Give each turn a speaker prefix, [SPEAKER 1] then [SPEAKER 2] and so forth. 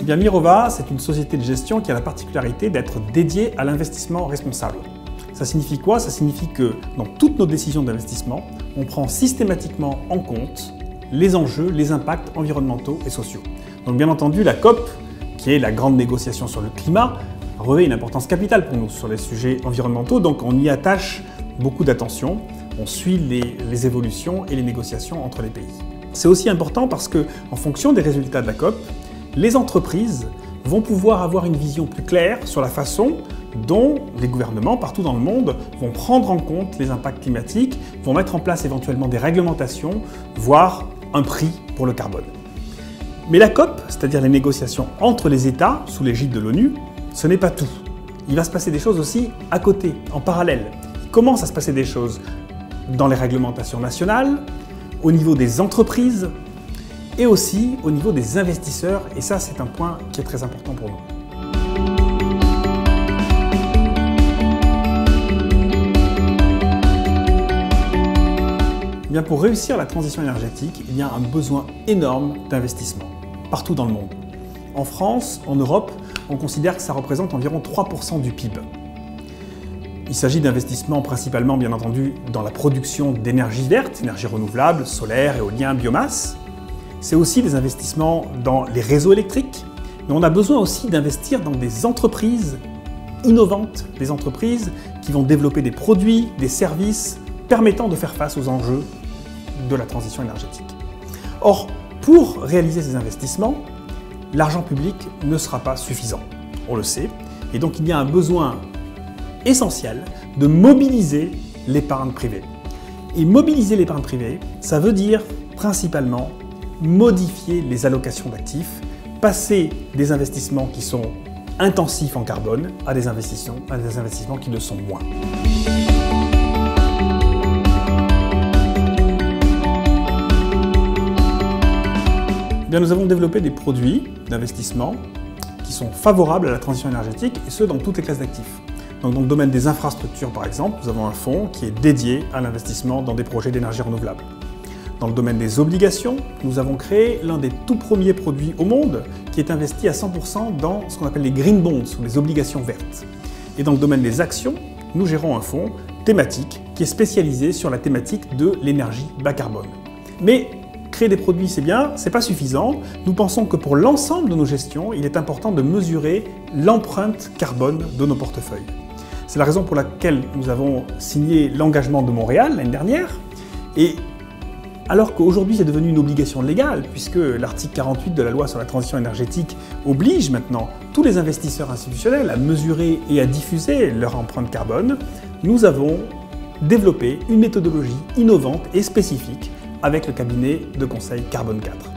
[SPEAKER 1] Eh bien, Mirova, c'est une société de gestion qui a la particularité d'être dédiée à l'investissement responsable. Ça signifie quoi? Ça signifie que dans toutes nos décisions d'investissement, on prend systématiquement en compte les enjeux, les impacts environnementaux et sociaux. Donc bien entendu, la COP, qui est la grande négociation sur le climat, revêt une importance capitale pour nous sur les sujets environnementaux, donc on y attache beaucoup d'attention, on suit les évolutions et les négociations entre les pays. C'est aussi important parce que, en fonction des résultats de la COP, les entreprises vont pouvoir avoir une vision plus claire sur la façon dont les gouvernements partout dans le monde vont prendre en compte les impacts climatiques, vont mettre en place éventuellement des réglementations, voire un prix pour le carbone. Mais la COP, c'est-à-dire les négociations entre les États sous l'égide de l'ONU, ce n'est pas tout. Il va se passer des choses aussi à côté, en parallèle. Il commence à se passer des choses dans les réglementations nationales, au niveau des entreprises et aussi au niveau des investisseurs. Et ça, c'est un point qui est très important pour nous. Bien, pour réussir la transition énergétique, il y a un besoin énorme d'investissement, partout dans le monde. En France, en Europe, on considère que ça représente environ 3% du PIB. Il s'agit d'investissements principalement, bien entendu, dans la production d'énergie verte, énergie renouvelable, solaire, éolien, biomasse. C'est aussi des investissements dans les réseaux électriques, mais on a besoin aussi d'investir dans des entreprises innovantes, des entreprises qui vont développer des produits, des services permettant de faire face aux enjeux de la transition énergétique. Or, pour réaliser ces investissements, l'argent public ne sera pas suffisant, on le sait, et donc il y a un besoin essentiel de mobiliser l'épargne privée. Et mobiliser l'épargne privée, ça veut dire principalement modifier les allocations d'actifs, passer des investissements qui sont intensifs en carbone à des investissements qui le sont moins. Bien, nous avons développé des produits d'investissement qui sont favorables à la transition énergétique, et ce, dans toutes les classes d'actifs. Donc, dans le domaine des infrastructures, par exemple, nous avons un fonds qui est dédié à l'investissement dans des projets d'énergie renouvelable. Dans le domaine des obligations, nous avons créé l'un des tout premiers produits au monde qui est investi à 100% dans ce qu'on appelle les green bonds, ou les obligations vertes. Et dans le domaine des actions, nous gérons un fonds thématique qui est spécialisé sur la thématique de l'énergie bas carbone. Mais créer des produits, c'est bien, c'est pas suffisant. Nous pensons que pour l'ensemble de nos gestions, il est important de mesurer l'empreinte carbone de nos portefeuilles. C'est la raison pour laquelle nous avons signé l'engagement de Montréal l'année dernière. Et alors qu'aujourd'hui c'est devenu une obligation légale, puisque l'article 48 de la loi sur la transition énergétique oblige maintenant tous les investisseurs institutionnels à mesurer et à diffuser leur empreinte carbone, nous avons développé une méthodologie innovante et spécifique avec le cabinet de conseil Carbone 4.